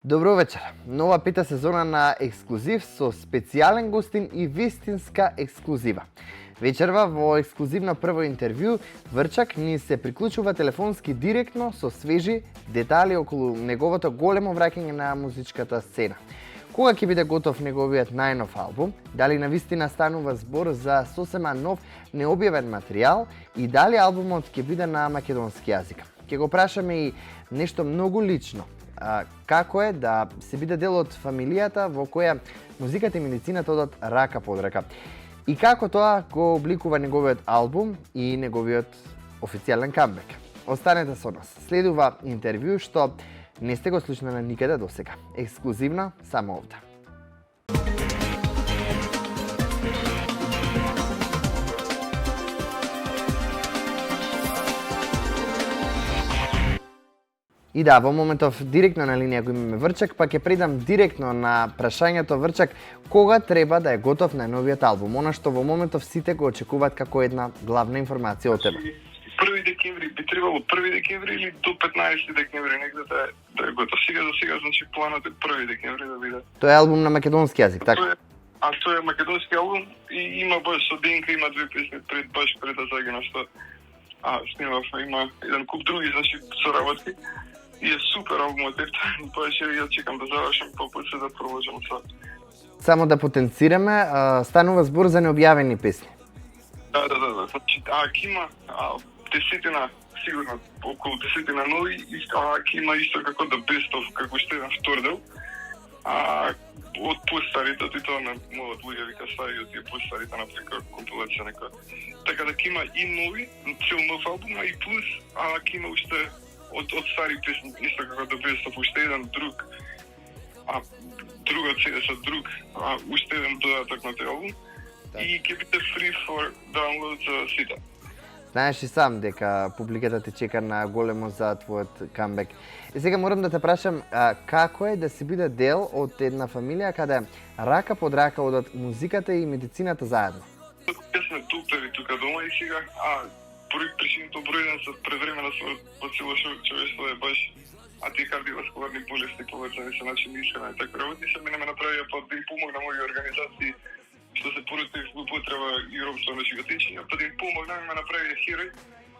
Добро вечер. Нова пета сезона на Ексклузив со специјален гостин и вистинска ексклузива. Вечерва во ексклузивно прво интервју Врчак ни се приклучува телефонски директно со свежи детали околу неговото големо враќање на музичката сцена. Кога ќе биде готов неговиот најнов албум, дали навистина станува збор за сосема нов необјавен материјал и дали албумот ќе биде на македонски јазик. Ќе го прашаме и нешто многу лично. Како е да се биде дел од фамилијата во која музиката и медицината одат рака под рака. И како тоа го обликува неговиот албум и неговиот официјален камбек. Останете со нас. Следува интервју што не сте го слушнали никаде досега. Ексклузивно само овде. И да, во моментов директно на линија го имаме Врчак, па ќе предам директно на прашањето Врчак, кога треба да е готов најновиот албум, она што во моментов сите го очекуваат како една главна информација од тебе. 1 декември би требало 1 декември или до 15 декември негде да е готов. Сега за сега значи планот е 1 декември да биде. Тоа е албум на македонски јазик, така? Тоа е македонски албум и има баш со Денка има две песни баш пред да загина што снимавме, има еден куп други значи соработки. И е супер албумот, тоа ќе ја чекам да завршам попојце да продолжам со. Само да потенцираме, станува збор за необјавени песни. Да. Значи, ќе има десетина, сигурно околу десетина нови, ќе има исто како да Best of, како што еден втор дел. Од постарите, тоа на мојот луѓе вика стави од тие постарите на прека компилација нека. Така да ќе има и нови, цел нов албум, и плюс ќе има уште од стари песни, исто како да Best of, уште еден друг, друга CD со друг, уште еден додаток на тој албум. И ќе биде free for download за сите. Знаеш и сам дека публиката те чека на големо за твојот камбек. И сега морам да те прашам, како е да си биде дел од една фамилија каде рака под рака одат музиката и медицината заедно? Јас сме доктори тука дома и сега, причината бројден со предвремена со цело човештво е баш тие кардиоваскуларни болести поврзани со начин ишена и така работи се мене ме направија па да им помогна мои организации што се против злоупотреба и робство на животинчиња, па да им помогна ме направија херој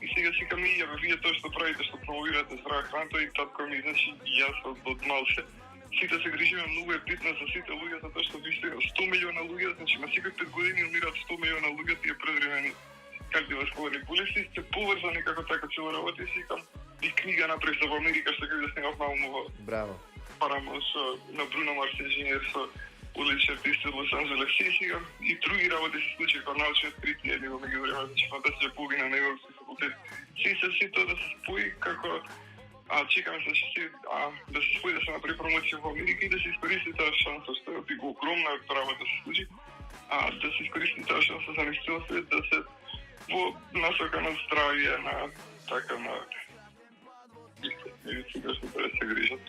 и сега сикам и ја вие тоа што правите, што промовирате здрава храна и татко ми значи и јас од малце сите се грижиме, многу е битно за сите луѓе затоа што вистина 100 милиона луѓе, значи на секој 5 години умираат 100 милиона луѓе тие предвремени кардиоваскуларни болести, се поврзани како така цело работи сикам и книга направи за во Америка што ќе да снимав малку. Браво. Парамон со на Бруно Марс инженер со улични артисти од Лос Анџелес и други работи се случи како научни откритија во меѓувреме, значи фантастична погина на Европски факултет. Се тоа да се спои како чекаме се да се спои да се направи промоција во Америка и да се искористи таа шанса што е огромна работа да се случи, да се искористи таа шанса за наистина свет да се во насока на здравје, на така на медицина што треба да се грижат.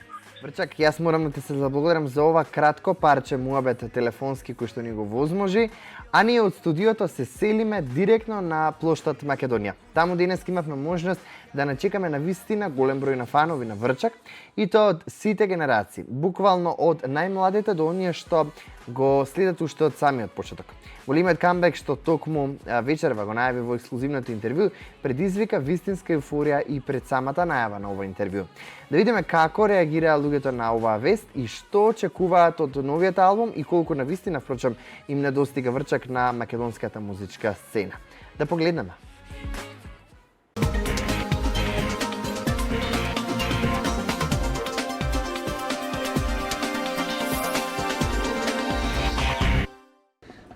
Врчак, јас морам да ти се заблагодарам за ова кратко парче муабет телефонски кој што ни го возможи, а ние од студиото се селиме директно на плоштад Македонија. Таму денес имавме можност да начекаме на вистина голем број на фанови на Врчак и тоа од сите генерации, буквално од најмладите до оние што го следат уште од самиот почеток. Големиот камбек што токму вечерва го најави во ексклузивното интервју предизвика вистинска еуфорија и пред самата најава на ова интервју. Да видиме како реагираа луѓето на оваа вест и што очекуваат од новиот албум и колку на вистина впрочем им недостига Врчак на македонската музичка сцена. Да погледнеме.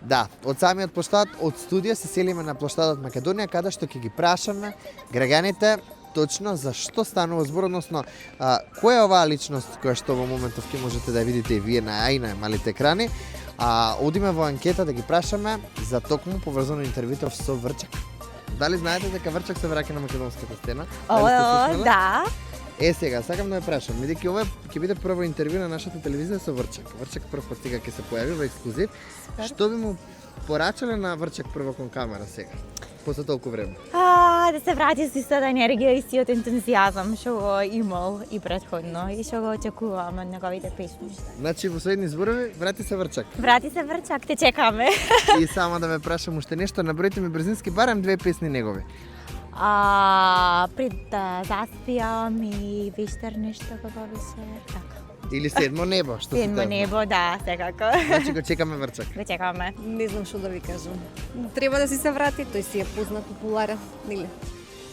Да, од самиот плоштад, од студија се селиме на плоштадот Македонија, каде што ќе ги прашаме граѓаните точно за што станува збор, односно која е оваа личност која што во моментов ќе можете да ја видите и вие на малите екрани. Одиме во анкета да ги прашаме за токму поврзано интервјуто со Врчак. Дали знаете дека Врчак се враќа на македонската сцена? Да. Сега, сакам да ја прашам, бидејќи ова ќе биде прво интервју на нашата телевизија со Врчак. Врчак прв пат сега ќе се појави во ексклузив. Што би му порачале на Врчак прво кон камера сега? после толку време? Да се врати со истата енергија и истиот ентузијазам што го имал и претходно и што го очекувам од неговите песни. Значи во следни зборови, врати се Врчак. Врати се Врчак, те чекаме. И само да ве прашам уште нешто, наброите ми брзински барем 2 песни негови. Пред да заспиам и вечер нешто како беше така. Или Седмо небо, што се Седмо небо, да, секако. Значи го чекаме Врчак. Го чекаме. Не знам што да ви кажам. Треба да си се врати, тој си е познат, популарен, нели?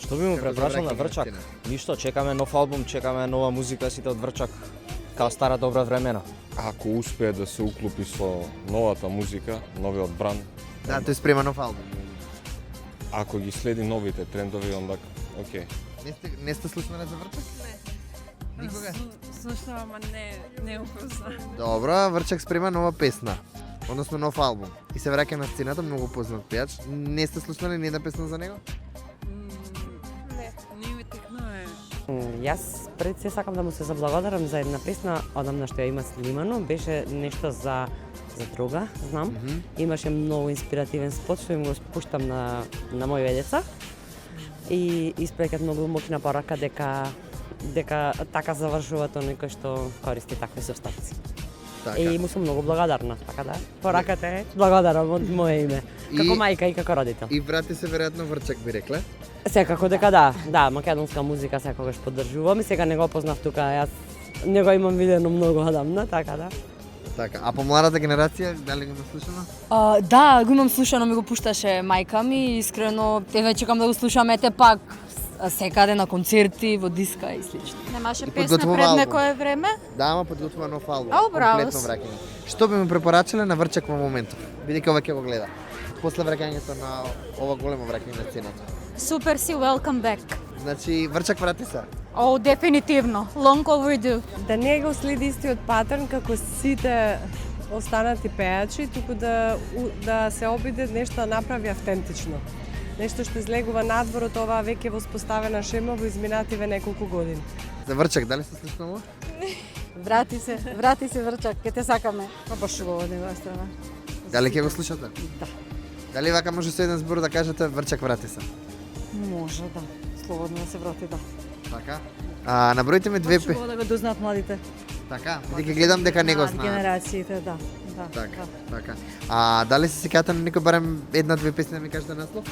Што би му Како препрашал на завраќање Врчак? на Ништо, чекаме нов албум, чекаме нова музика сите од Врчак. Као стара добра времена. Ако успее да се уклопи со новата музика, новиот бранд, Да, тој спрема нов албум. ако ги следи новите трендови, онда окей. Не сте слушнали за Врчак? Не. Никога? Слушнав, ама не упозна. Добро, Врчак спрема нова песна. Односно нов албум. И се враќа на сцената, многу познат пејач. Не сте слушнали ни една песна за него? Не ми текнува. Јас пред се сакам да му се заблагодарам за една песна, одамна што ја има снимано, беше нешто за дрога, знам. Имаше многу инспиративен спот што им го спуштам на моите деца. И испрекат многу мокна порака дека така завршува тоа некој што користи такви составци. Така. И му сум многу благодарна, така да. Пораката е благодарам од мое име, како И- мајка и како родител. И врати се веројатно Врчак би рекле. Секако дека да, македонска музика секогаш поддржувам и сега не го познав тука, јас не го имам видено многу одамна, така да. Така, а помладата генерација, дали го има слушано? Да, го имам слушано, ми го пушташе мајка ми, искрено, еве чекам да го слушам, ете пак секаде на концерти, во диска и слично. Немаше И песна подготвува пред албум. некое време? Да, ама подготвува нов албум. браво. Комплетно враќање. Што би му препорачале на Врчак во моментов? Бидејќи ова ќе го гледа. После враќањето на ова големо враќање на сцената. Супер си, welcome back. Значи, Врчак врати се. Дефинитивно. Long overdue. Да не го следи истиот патерн како сите останати пејачи, туку да се обиде нешто да направи автентично. Нешто што излегува надвор од оваа веќе воспоставена шема во изминативе неколку години. За Врчак, дали се слушнало? Врати се Врчак, ке те сакаме. Па баш убаво од негова страна. Дали ќе го слушате? Да. Дали вака може со еден збор да кажете Врчак врати се? Може, да. Слободно да се врати, да. Така? Наброите ми две песни. да го дознаат младите. Така? Бидејќи гледам дека не го знаат. Генерациите, да. Така, така. Дали се сеќавате на некој барем една-две песни да ми кажете наслов?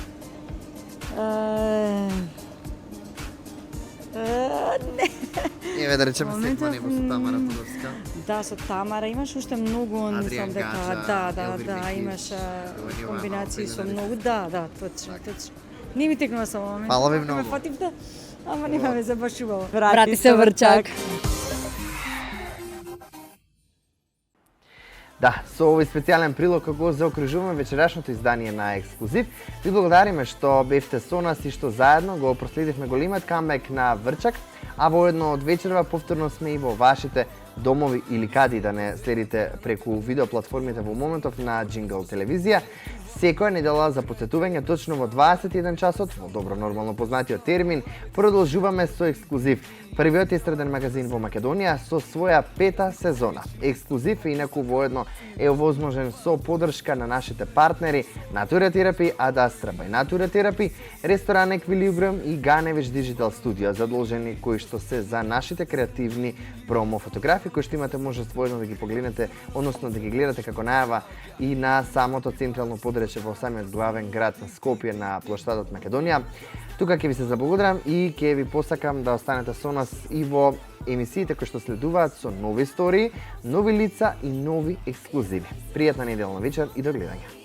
Не. Еве да речеме Моментов, Седмо небо со Тамара Тодорска. Да, со Тамара имаш уште многу, Адриан мислам дека Гаджа, Елвир да, Микич, имаш Јовани комбинации Иванов, со Елена многу, да, точно. Не ми текнува само момент. Фала ви Ме многу. фативте, ама нема везе, баш убаво. Врати се Врчак. Да, со овој специјален прилог го заокружуваме вечерашното издание на Ексклузив. Ви благодариме што бевте со нас и што заедно го проследивме големиот камбек на Врчак, а воедно од вечерва повторно сме и во вашите домови или кади да не следите преку видеоплатформите во моментов на Джингл телевизија. Секоја недела за потсетување точно во 21 часот, во добро нормално познатиот термин, продолжуваме со Ексклузив, првиот естраден магазин во Македонија со своја 5-та сезона. Ексклузив инаку воедно е овозможен со поддршка на нашите партнери Natura Therapy, Ad Astra by Natura Therapy, ресторан Еквилибриум и Ганевич Digital Studio, задолжени кои што се за нашите креативни промо фотографии кои што имате можност воедно да ги погледнете, односно да ги гледате како најава и на самото централно подрече во самиот главен град на Скопје на плоштадот Македонија. Тука ќе ви се заблагодарам и ќе ви посакам да останете со нас и во емисиите кои што следуваат со нови истории, нови лица и нови ексклузиви. Пријатна неделна вечер и до гледање.